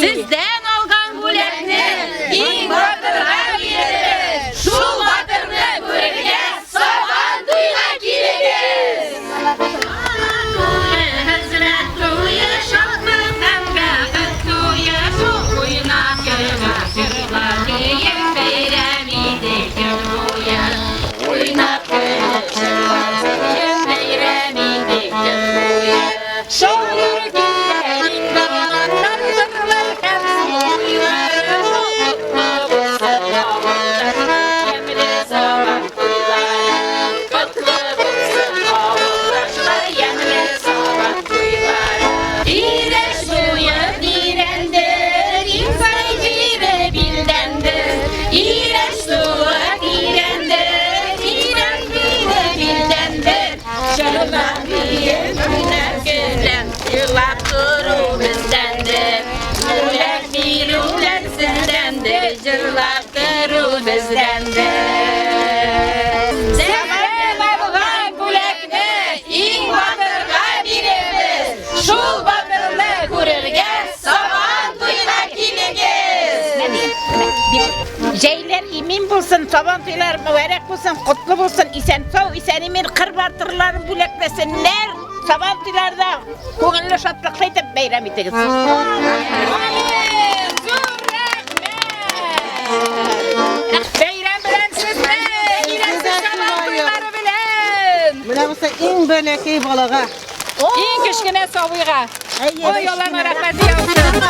Sizden algan bulakni in batırga veririz. Şul batırını görüge saban duyga kiririz. Cırlaktırı bizdendir. Sen algan bulakni in batırga veririz. Şul batırını görürge saban duyga kiririz. Jeyler imin bulsun, saban tuylar mübarek bulsun, kutlu bulsun, isen sağ, isen imin kır batırlarını bulaklasınlar. Saban tuylarda koğunlu şatlıkla edip beyram ediniz. Beyram bilen sizle, ilersiz saban tuyları bilen. Buna olsa en böleki balaga. İyi kişkine savuyga. O yollarına rahmeti yapsın.